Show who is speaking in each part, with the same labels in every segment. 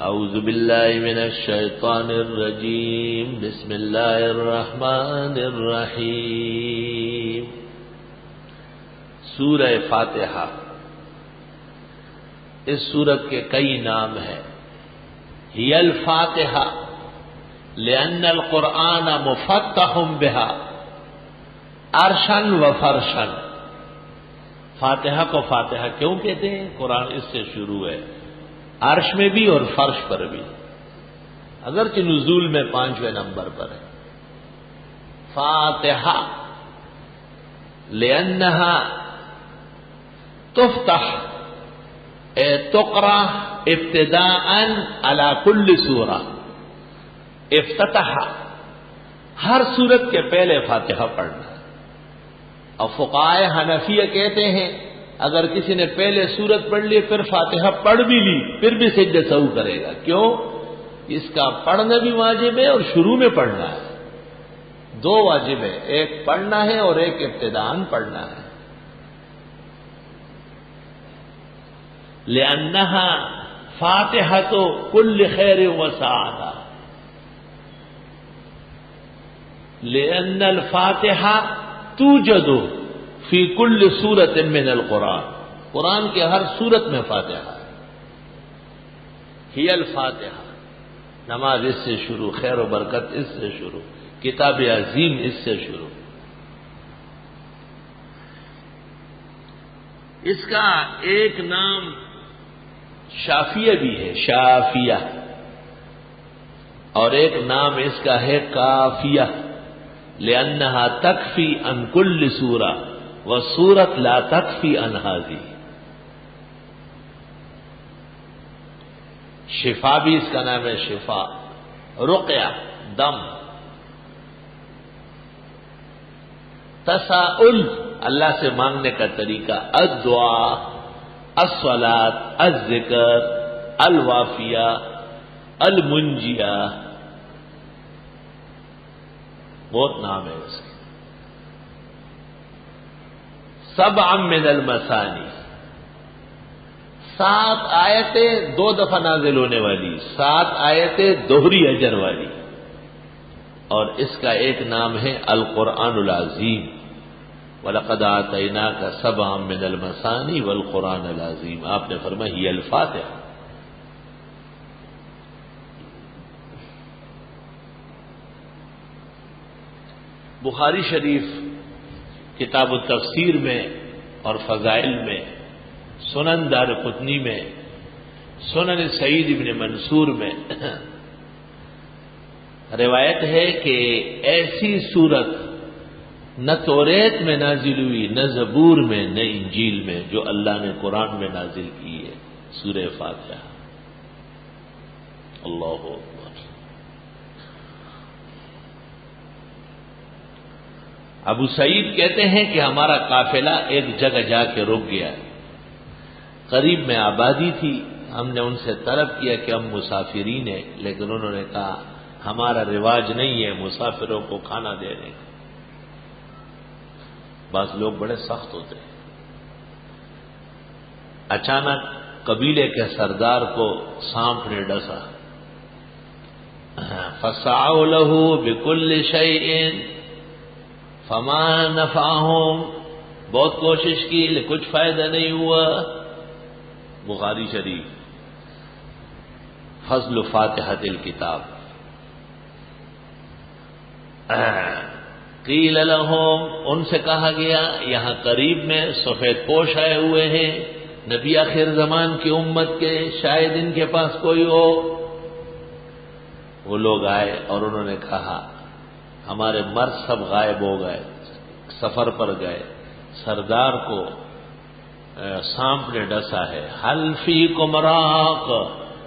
Speaker 1: اعوذ باللہ من الشیطان الرجیم بسم اللہ الرحمن الرحیم سورہ فاتحہ. اس سورت کے کئی نام ہیں. ہی الفاتحہ لأن القرآن مفتح بها عرشا و فرشا. فاتحہ کو فاتحہ کیوں کہتے ہیں؟ قرآن اس سے شروع ہے، عرش میں بھی اور فرش پر بھی، اگرچہ نزول میں 5ویں نمبر پر ہے. فاتحہ لأنها تفتح تقرأ ابتداء على كل سورہ. افتتح ہر سورت کے پہلے فاتحہ پڑھنا. اور فقہائے حنفیہ کہتے ہیں اگر کسی نے پہلے سورت پڑھ لی پھر فاتحہ پڑھ بھی لی پھر بھی سجدہ سہو کرے گا. کیوں؟ اس کا پڑھنا بھی واجب ہے اور شروع میں پڑھنا ہے. دو واجب ہے، ایک پڑھنا ہے اور ایک ابتداءً پڑھنا ہے. لأنها فاتحة كل خیر وسعادہ. لأن الفاتحة توجد فی کل سورت من القرآن. قرآن کے ہر سورت میں فاتحہ ہے. ہی الفاتحہ، نماز اس سے شروع، خیر و برکت اس سے شروع، کتاب عظیم اس سے شروع. اس کا ایک نام شافیہ بھی ہے، شافیہ، اور ایک نام اس کا ہے کافیہ. لأنها تکفی عن کل سورہ وسورت لا تکفی عن هذه. شفا بھی اس کا نام ہے، شفا، رقیہ، دم. تساؤل، اللہ سے مانگنے کا طریقہ، الدعاء، الصلاۃ، الذکر، الوافیہ، المنجیہ، بہت نام ہے اس کے. سبع من المثانی، 7 آیتیں 2 دفعہ نازل ہونے والی، 7 آیتیں دوہری اجر والی. اور اس کا ایک نام ہے القرآن العظیم. وَلَقَدْ آتَيْنَاكَ سَبْعًا مِنَ الْمَثَانِي وَالْقُرْآنَ الْعَظِيمَ. آپ نے فرمایا ہی الفاتحہ. بخاری شریف کتاب التفسیر میں اور فضائل میں، سنن دارقطنی میں، سنن سعید ابن منصور میں روایت ہے کہ ایسی سورت نہ توریت میں نازل ہوئی، نہ زبور میں، نہ انجیل میں، جو اللہ نے قرآن میں نازل کی ہے، سورہ فاتحہ. اللہ اکبر. ابو سعید کہتے ہیں کہ ہمارا قافلہ ایک جگہ جا کے رک گیا. قریب میں آبادی تھی. ہم نے ان سے طلب کیا کہ ہم مسافرین ہیں، لیکن انہوں نے کہا ہمارا رواج نہیں ہے مسافروں کو کھانا دینے کا. بعض لوگ بڑے سخت ہوتے ہیں. اچانک قبیلے کے سردار کو سانپ نے ڈسا. فسعوا له بكل شيء فما نفعهم. بہت کوشش کی لیکن کچھ فائدہ نہیں ہوا. بخاری شریف. فضل فاتحۃ الکتاب. قیل لهم، ان سے کہا گیا یہاں قریب میں سفید پوش آئے ہوئے ہیں، نبی آخر زمان کی امت کے، شاید ان کے پاس کوئی ہو. وہ لوگ آئے اور انہوں نے کہا ہمارے مرد سب غائب ہو گئے، سفر پر گئے، سردار کو سانپ نے ڈسا ہے. حل فیکم راق،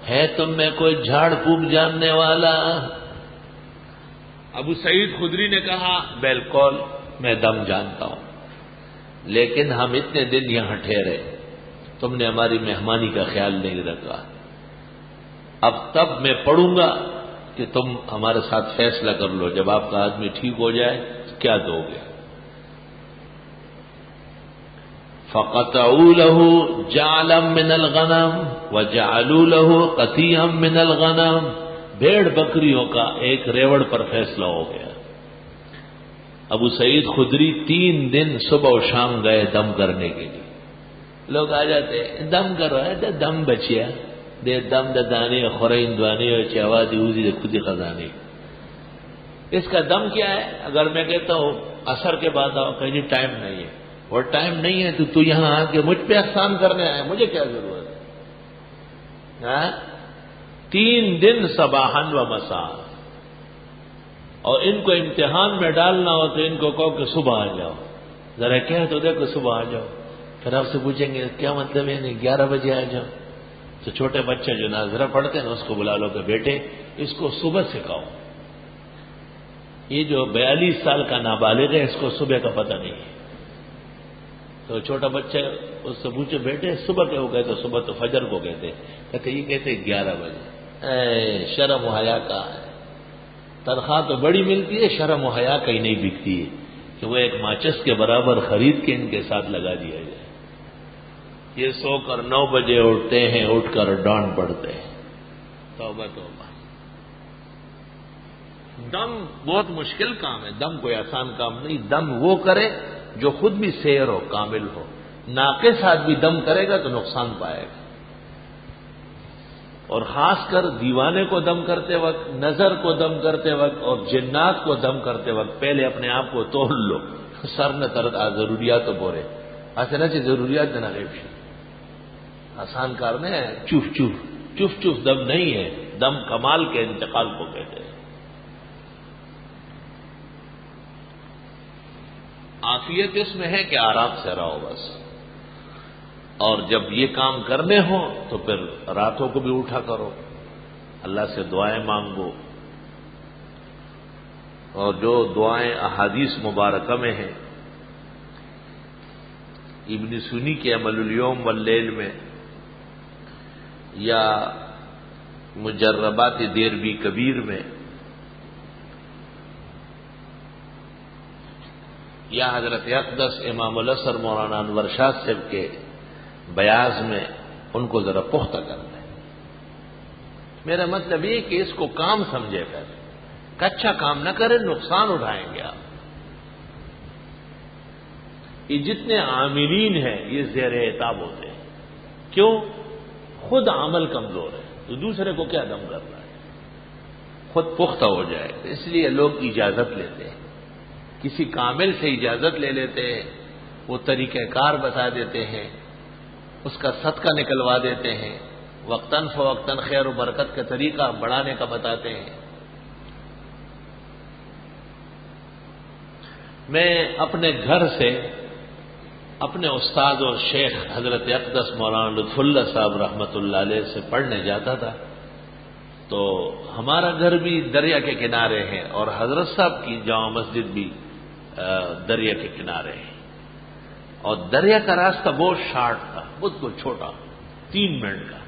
Speaker 1: ہے تم میں کوئی جھاڑ پھونک جاننے والا؟ ابو سعید خدری نے کہا بالکل میں دم جانتا ہوں، لیکن ہم اتنے دن یہاں ٹھہرے، تم نے ہماری مہمانی کا خیال نہیں رکھا. اب تب میں پڑھوں گا کہ تم ہمارے ساتھ فیصلہ کر لو، جب آپ کا آدمی ٹھیک ہو جائے کیا دو گے؟ فقطعوا له جعلا من الغنم، وَجَعَلُوا لَهُ قَطِيعًا مِّنَ الْغَنَمِ، بھیڑ بکریوں کا ایک ریوڑ پر فیصلہ ہو گیا۔ ابو سعید خدری 3 دن صبح و شام گئے دم کرنے کے لیے۔ لوگ آ جاتے دم کر رہا ہے، دم بچیا دے دم دانی خورین دوانی چوا دی خودی خزانے۔ اس کا دم کیا ہے؟ اگر میں کہتا ہوں عصر کے بعد آؤ، کہ جی ٹائم نہیں ہے، اور ٹائم نہیں ہے تو یہاں آ کے مجھ پہ احسان کرنے آئے، مجھے کیا ضرورت ہے؟ 3 دن صباحاً و مساء، اور ان کو امتحان میں ڈالنا ہو تو ان کو کہو کہ صبح آ جاؤ، ذرا کہہ تو دیکھو صبح آ جاؤ۔ پھر آپ سے پوچھیں گے کیا مطلب ہے؟ نہیں 11 بجے آ جاؤ، تو چھوٹے بچے جو ناظرہ پڑھتے ہیں نا اس کو بلا لو کہ بیٹے اس کو صبح سکھاؤ۔ یہ جو 42 سال کا نابالغ ہے اس کو صبح کا پتہ نہیں ہے، تو چھوٹا بچہ اس سے پوچھے بیٹے صبح کیا ہو گئے؟ تو صبح تو فجر کو کہتے، کہتے یہ کہتے 11 بجے۔ اے شرم و حیا کا ہے، تنخواہ تو بڑی ملتی ہے، شرم و حیا کہیں نہیں بکتی ہے کہ وہ ایک ماچس کے برابر خرید کے ان کے ساتھ لگا دیا جائے۔ یہ سو کر 9 بجے اٹھتے ہیں، اٹھ کر ڈانٹ پڑتے ہیں۔ توبہ توبہ، دم بہت مشکل کام ہے، دم کوئی آسان کام نہیں۔ دم وہ کرے جو خود بھی سیر ہو، کامل ہو۔ ناقص آدمی دم کرے گا تو نقصان پائے گا، اور خاص کر دیوانے کو دم کرتے وقت، نظر کو دم کرتے وقت، اور جنات کو دم کرتے وقت پہلے اپنے آپ کو تول لو، سر نہ ترد ضروریات بورے ایسے نہ چاہیے، ضروریات نہ غیب شی آسان کار نہیں ہے۔ چف چف دم نہیں ہے، دم کمال کے انتقال کو کہتے ہیں۔ عافیت اس میں ہے کہ آرام سے رہو بس، اور جب یہ کام کرنے ہوں تو پھر راتوں کو بھی اٹھا کرو، اللہ سے دعائیں مانگو، اور جو دعائیں احادیث مبارکہ میں ہیں، ابن سنی کے عمل الیوم واللیل میں، یا مجربات دیربی کبیر میں، یا حضرت اقدس امام الاسر مولانا انور شاہ صاحب کے بیاض میں، ان کو ذرا پختہ کر دیں۔ میرا مطلب یہ کہ اس کو کام سمجھے، پھر کچا کام نہ کریں، نقصان اٹھائیں گے آپ۔ یہ جتنے عاملین ہیں یہ زیر عتاب ہوتے ہیں، کیوں؟ خود عمل کمزور ہے تو دوسرے کو کیا دم کرنا ہے؟ خود پختہ ہو جائے، اس لیے لوگ اجازت لیتے ہیں، کسی کامل سے اجازت لے لیتے ہیں، وہ طریقہ کار بتا دیتے ہیں، اس کا صدقہ نکلوا دیتے ہیں، وقتاً فوقتاً خیر و برکت کا طریقہ بڑھانے کا بتاتے ہیں۔ میں اپنے گھر سے اپنے استاد اور شیخ حضرت اقدس مولانا لطف اللہ صاحب رحمۃ اللہ علیہ سے پڑھنے جاتا تھا، تو ہمارا گھر بھی دریا کے کنارے ہے، اور حضرت صاحب کی جامع مسجد بھی دریا کے کنارے ہے، اور دریا کا راستہ بہت شارٹ تھا، بہت چھوٹا، 3 منٹ کا،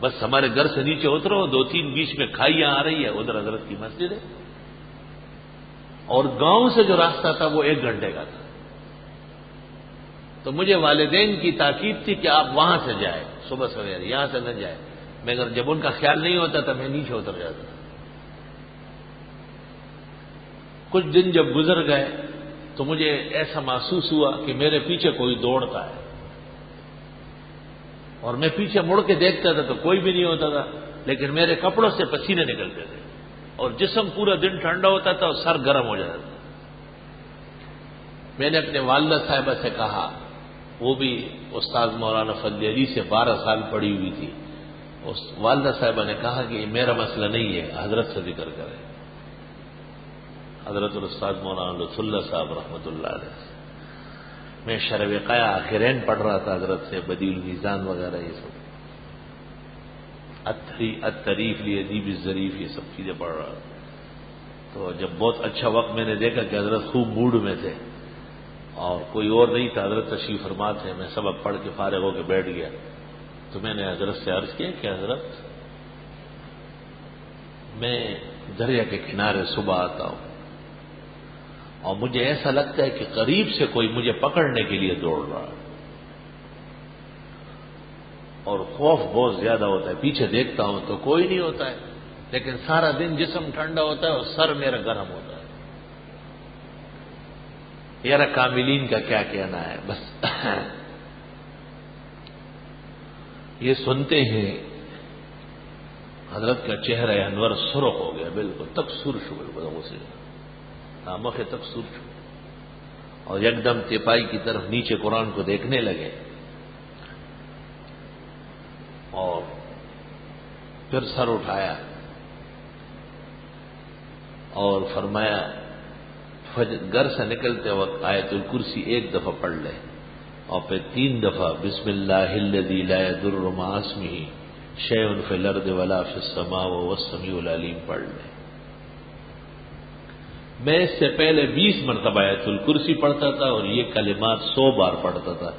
Speaker 1: بس ہمارے گھر سے نیچے اترو، 2-3 بیچ میں کھائیاں آ رہی ہے، ادھر حضرت کی مسجد ہے، اور گاؤں سے جو راستہ تھا وہ 1 گھنٹے کا تھا۔ تو مجھے والدین کی تاکید تھی کہ آپ وہاں سے جائیں صبح سویرے، یہاں سے نہ جائیں، مگر جب ان کا خیال نہیں ہوتا تھا میں نیچے اتر جاتا تھا۔ کچھ دن جب گزر گئے تو مجھے ایسا محسوس ہوا کہ میرے پیچھے کوئی دوڑتا ہے، اور میں پیچھے مڑ کے دیکھتا تھا تو کوئی بھی نہیں ہوتا تھا، لیکن میرے کپڑوں سے پسینے نکلتے تھے، اور جسم پورا دن ٹھنڈا ہوتا تھا اور سر گرم ہو جاتا تھا۔ میں نے اپنے والدہ صاحبہ سے کہا، وہ بھی استاد مولانا فضل علی سے 12 سال پڑھی ہوئی تھی، اس والدہ صاحبہ نے کہا کہ یہ میرا مسئلہ نہیں ہے، حضرت سے ذکر کریں، حضرت الاستاذ مولانا لطف اللہ صاحب رحمۃ اللہ علیہ سے۔ میں شرح وقایہ آخرین پڑھ رہا تھا حضرت سے، بدیع المیزان وغیرہ یہ سب، التریف لادیب الظریف یہ سب چیزیں پڑھ رہا تھا۔ تو جب بہت اچھا وقت میں نے دیکھا کہ حضرت خوب موڈ میں تھے اور کوئی اور نہیں تھا، حضرت تشریف فرما تھے، میں سبق پڑھ کے فارغ ہو کے بیٹھ گیا، تو میں نے حضرت سے عرض کیا کہ حضرت میں دریا کے کنارے صبح آتا ہوں اور مجھے ایسا لگتا ہے کہ قریب سے کوئی مجھے پکڑنے کے لیے دوڑ رہا ہے، اور خوف بہت زیادہ ہوتا ہے. پیچھے دیکھتا ہوں تو کوئی نہیں ہوتا ہے، لیکن سارا دن جسم ٹھنڈا ہوتا ہے اور سر میرا گرم ہوتا ہے. یار کاملین کا کیا کہنا ہے. بس یہ سنتے ہیں حضرت کا چہرہ انور سرخ ہو گیا، بالکل تک سرخ ہو گیا اسے نامک ہے تک سرخ، اور یکدم تیپائی کی طرف نیچے قرآن کو دیکھنے لگے، اور پھر سر اٹھایا اور فرمایا گھر سے نکلتے وقت آیت الکرسی ایک دفعہ پڑھ لے، اور پھر 3 دفعہ بسم اللہ الذی لا یضر مع اسمہ شیء فی الارض ولا فی السماء وهو السمیع العلیم پڑھ لے. میں اس سے پہلے 20 مرتبہ آیت الکرسی پڑھتا تھا اور یہ کلمات 100 بار پڑھتا تھا،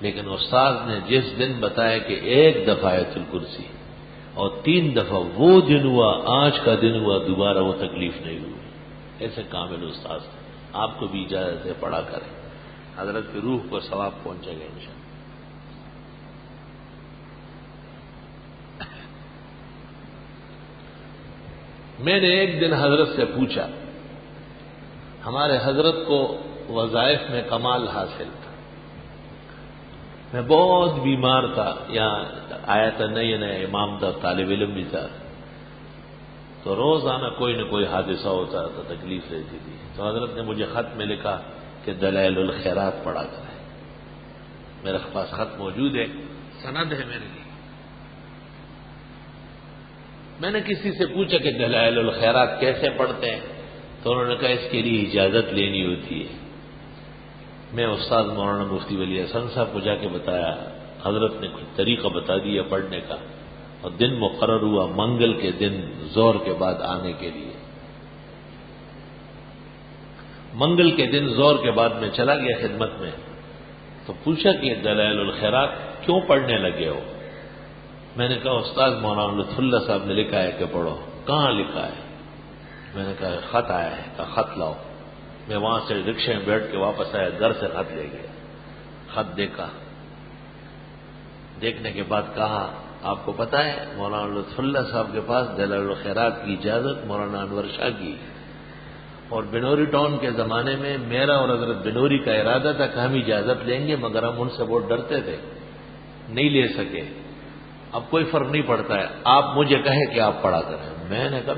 Speaker 1: لیکن استاد نے جس دن بتایا کہ ایک دفعہ آیت الکرسی اور 3 دفعہ وہ دن ہوا، آج کا دن ہوا، دوبارہ وہ تکلیف نہیں ہوئی. ایسے کامل استاد تھے. آپ کو بھی اجازت ہے پڑھا کریں، حضرت کی روح کو ثواب پہنچے گا انشاءاللہ. میں نے ایک دن حضرت سے پوچھا، ہمارے حضرت کو وظائف میں کمال حاصل تھا. میں بہت بیمار تھا، یہاں آیا تھا نئے نئے امام تھا، طالب علم بھی تھا، تو روزانہ کوئی نہ کوئی حادثہ ہوتا تھا، تکلیف رہتی تھی. تو حضرت نے مجھے خط میں لکھا کہ دلائل الخیرات پڑھا کریں. میرے پاس خط موجود ہے، سند ہے میرے لیے. میں نے کسی سے پوچھا کہ دلائل الخیرات کیسے پڑھتے ہیں، تو انہوں نے کہا اس کے لیے اجازت لینی ہوتی ہے. میں استاد مولانا مفتی ولی حسن صاحب کو جا کے بتایا، حضرت نے کچھ طریقہ بتا دیا پڑھنے کا، اور دن مقرر ہوا منگل کے دن زور کے بعد آنے کے لیے. منگل کے دن زور کے بعد میں چلا گیا خدمت میں، تو پوچھا کہ دلائل الخیرات کیوں پڑھنے لگے ہو. میں نے کہا استاد مولانا لطف اللہ صاحب نے لکھا ہے کہ پڑھو. کہاں لکھا ہے؟ میں نے کہا خط آیا ہے. کہا خط لاؤ. میں وہاں سے رکشے میں بیٹھ کے واپس آیا، گھر سے خط لے گیا. خط دیکھا، دیکھنے کے بعد کہا آپ کو پتا ہے مولانا لطف اللہ صاحب کے پاس دلائل الخیرات کی اجازت مولانا انور شاہ کی، اور بنوری ٹاؤن کے زمانے میں میرا اور حضرت بنوری کا ارادہ تھا کہ ہم اجازت لیں گے، مگر ہم ان سے بہت ڈرتے تھے، نہیں لے سکے. اب کوئی فرق نہیں پڑتا ہے، آپ مجھے کہیں کہ آپ پڑھا کریں. میں نے کہا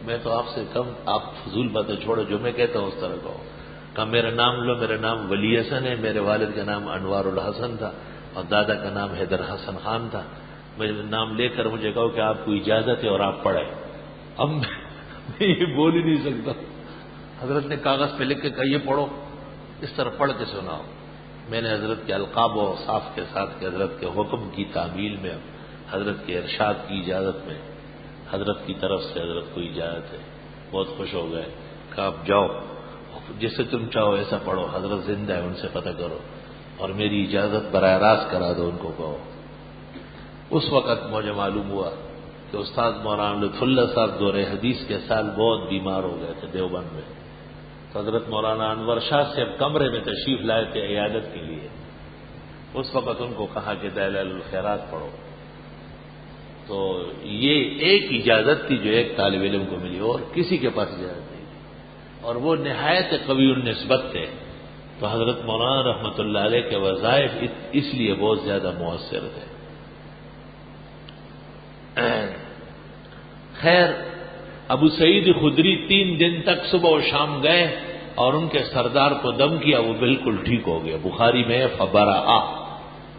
Speaker 1: میں تو آپ سے کم، آپ فضول باتیں چھوڑو، جو میں کہتا ہوں اس طرح کہو. کہا میرا نام لو، میرا نام ولی حسن ہے، میرے والد کا نام انوار الحسن تھا اور دادا کا نام حیدر حسن خان تھا. میرے نام لے کر مجھے کہو کہ آپ کو اجازت ہے اور آپ پڑھیں. اب میں یہ بول ہی نہیں سکتا. حضرت نے کاغذ پہ لکھ کے کہا یہ پڑھو، اس طرح پڑھ کے سناؤ. میں نے حضرت کے القاب و اوصاف کے ساتھ کہ حضرت کے حکم کی تعمیل میں، حضرت کے ارشاد کی اجازت میں، حضرت کی طرف سے حضرت کو اجازت ہے. بہت خوش ہو گئے. کہا آپ جاؤ، جسے تم چاہو ایسا پڑھو، حضرت زندہ ہے، ان سے پتہ کرو اور میری اجازت براہ راست کرا دو، ان کو کہو. اس وقت مجھے معلوم ہوا کہ استاد مولانا لطف اللہ صاحب دور حدیث کے سال بہت بیمار ہو گئے تھے دیوبند میں. تو حضرت مولانا انور شاہ سے اب کمرے میں تشریف لائے تھے عیادت کے لیے. اس وقت ان کو کہا کہ دلائل الخیرات پڑھو. تو یہ ایک اجازت تھی جو ایک طالب علم کو ملی، اور کسی کے پاس اجازت نہیں تھی، اور وہ نہایت قوی النسبت تھے. تو حضرت مولانا رحمۃ اللہ علیہ کے وظائف اس لیے بہت زیادہ مؤثر تھے. خیر، ابو سعید خدری 3 دن تک صبح و شام گئے اور ان کے سردار کو دم کیا، وہ بالکل ٹھیک ہو گیا. بخاری میں فبرأ،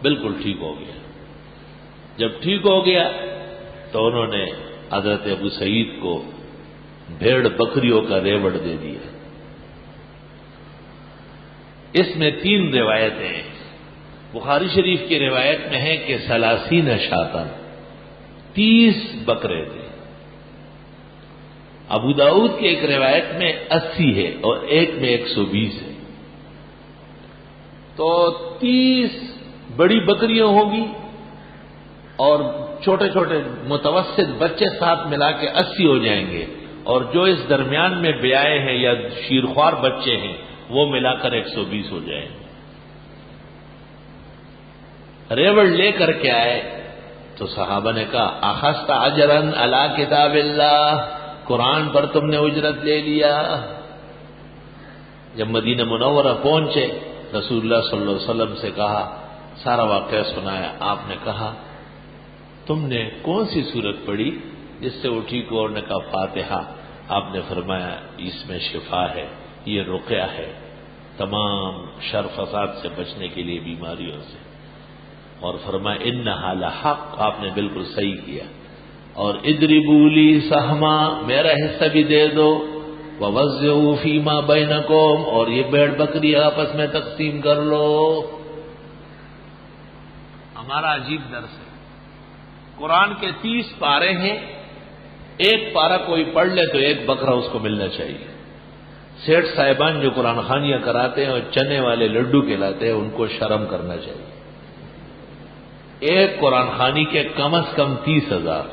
Speaker 1: بالکل ٹھیک ہو گیا. جب ٹھیک ہو گیا تو انہوں نے حضرت ابو سعید کو بھیڑ بکریوں کا ریوڑ دے دیا. اس میں 3 روایتیں ہیں. بخاری شریف کی روایت میں ہے کہ 30 شاطن، 30 بکرے تھے. ابو داؤد کی ایک روایت میں 80 ہے اور ایک میں 120 ہے. تو 30 بڑی بکریاں ہوگی اور چھوٹے چھوٹے متوسط بچے ساتھ ملا کے 80 ہو جائیں گے، اور جو اس درمیان میں بیائے ہیں یا شیرخوار بچے ہیں وہ ملا کر 120 ہو جائیں گے. ریوڑ لے کر کے آئے تو صحابہ نے کہا اخذت اجرا علی کتاب اللہ، قرآن پر تم نے اجرت لے لیا۔ جب مدینہ منورہ پہنچے رسول اللہ صلی اللہ علیہ وسلم سے کہا، سارا واقعہ سنایا۔ آپ نے کہا تم نے کون سی صورت پڑھی جس سے وہ ٹھیک ہو؟ اور نے کہا فاتحہ۔ آپ نے فرمایا اس میں شفا ہے، یہ رقیہ ہے تمام شر فساد سے بچنے کے لیے، بیماریوں سے۔ اور فرمایا انہا لحق، آپ نے بالکل صحیح کیا۔ اور اضربوا لی سہما، میرا حصہ بھی دے دو، ووزعوا فیما بینکم، اور یہ بھیڑ بکری آپس میں تقسیم کر لو۔ ہمارا عجیب درس ہے، قرآن کے 30 پارے ہیں، ایک پارہ کوئی پڑھ لے تو ایک بکرا اس کو ملنا چاہیے۔ سیٹھ صاحبان جو قرآن خوانیاں کراتے ہیں اور چنے والے لڈو کھلاتے ہیں، ان کو شرم کرنا چاہیے۔ ایک قرآن خوانی کے کم از کم 30,000،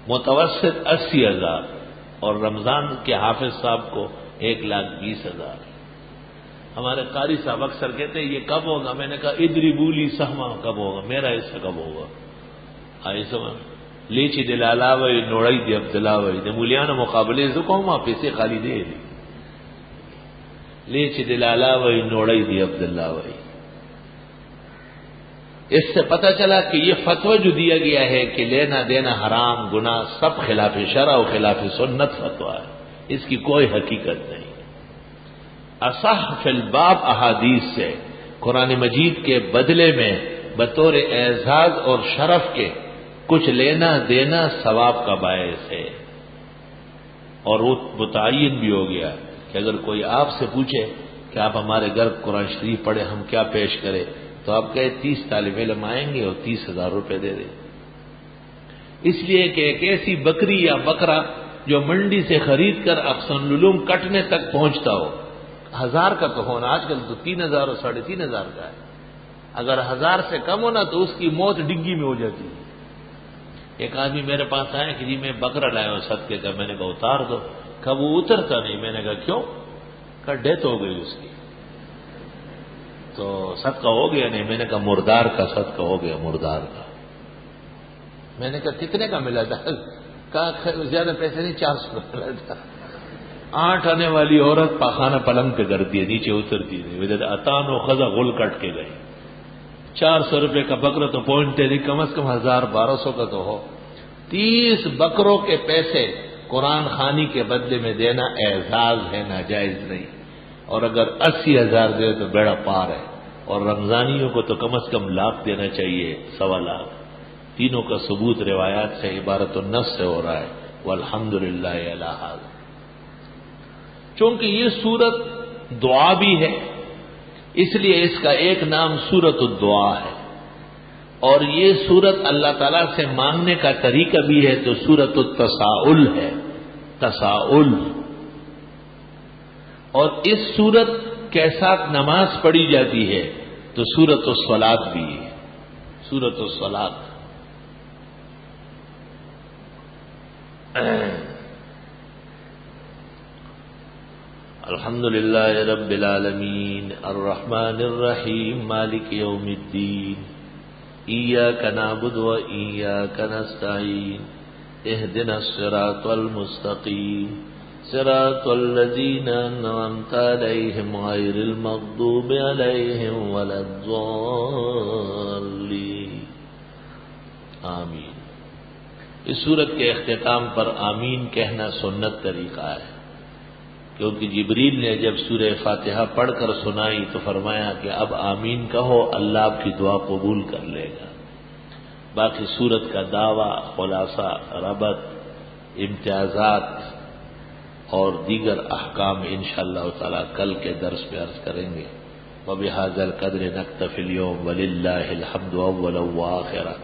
Speaker 1: متوسط 80,000، اور رمضان کے حافظ صاحب کو 1,20,000۔ ہمارے قاری صاحب اکثر کہتے ہیں یہ کب ہوگا؟ میں نے کہا اضربوا لی سہما کب ہوگا، میرا حصہ کب ہوگا؟ آئی سمجھ لیچی دلالا وی نوڑائی دی عبداللہ وی دی مولیانا مقابلے سے کہوں ماں پیسے خالی دے دی، لیچی دلالا وی نوڑائی دی عبداللہ وی۔ اس سے پتہ چلا کہ یہ فتویٰ جو دیا گیا ہے کہ لینا دینا حرام گناہ سب خلاف شرع و خلاف سنت فتویٰ ہے، اس کی کوئی حقیقت نہیں۔ اصح فی الباب احادیث سے قرآن مجید کے بدلے میں بطور اعزاز اور شرف کے کچھ لینا دینا ثواب کا باعث ہے، اور وہ متعین بھی ہو گیا کہ اگر کوئی آپ سے پوچھے کہ آپ ہمارے گھر قرآن شریف پڑھے، ہم کیا پیش کریں، تو آپ کہے 30 طالب علم آئیں گے اور 30,000 روپے دے دیں۔ اس لیے کہ ایک ایسی بکری یا بکرا جو منڈی سے خرید کر احسن العلوم کٹنے تک پہنچتا ہو، 1000 کا تو ہونا، آج کل تو 3,000 اور 3,500 کا ہے، اگر 1000 سے کم ہونا تو اس کی موت ڈگی میں ہو جاتی ہے۔ ایک آدمی میرے پاس آیا کہ جی میں بکرا لایا ہوں صدقے کا، میں نے کہا اتار دو، کب وہ اترتا نہیں، میں نے کہا کیوں؟ کہ ڈیتھ ہو گئی اس کی، تو صدقہ ہو گیا نہیں، میں نے کہا مردار کا صدقہ ہو گیا، مردار کا۔ میں نے کہا کتنے کا ملا تھا؟ کہا زیادہ پیسے نہیں، 400 کا ملا تھا۔ 8 آنے والی عورت پاخانہ پلنگ پہ کرتی ہے، نیچے اترتی نہیں، اتان و خزا غل کٹ کے گئی۔ 400 روپے کا بکرا تو پہنچتے نہیں، کم از کم 1,000-1,200 کا تو ہو۔ 30 بکروں کے پیسے قرآن خوانی کے بدلے میں دینا اعزاز ہے، ناجائز نہیں، اور اگر 80,000 دے تو بیڑا پار ہے، اور رمضانیوں کو تو کم از کم 1,00,000 دینا چاہیے، 1,25,000۔ تینوں کا ثبوت روایات سے عبارت النفس سے ہو رہا ہے، والحمدللہ علی ھذا۔ چونکہ یہ سورت دعا بھی ہے، اس لیے اس کا ایک نام سورت الدعا ہے، اور یہ سورت اللہ تعالیٰ سے مانگنے کا طریقہ بھی ہے، تو سورت التساؤل ہے، تساؤل۔ اور اس سورت کے ساتھ نماز پڑھی جاتی ہے تو سورت الصلاۃ بھی ہے، سورت الصلاۃ۔ الحمدللہ رب العالمین الرحمن الرحیم مالک یوم الدین ایاک نعبد و ایاک نستعین اہدنا الصراط المستقیم صراط الذین انعمت علیہم غیر المغضوب علیہم ولا الضالین۔ آمین۔ اس سورت کے اختتام پر آمین کہنا سنت طریقہ ہے، کیونکہ جبریل نے جب سورہ فاتحہ پڑھ کر سنائی تو فرمایا کہ اب آمین کہو، اللہ آپ کی دعا قبول کر لے گا۔ باقی سورت کا دعویٰ، خلاصہ، ربط، امتیازات اور دیگر احکام انشاءاللہ تعالی کل کے درس میں عرض کریں گے۔ وبہذا القدر نکتفی اليوم وللہ الحمد اولا وآخرا۔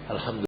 Speaker 1: الحمد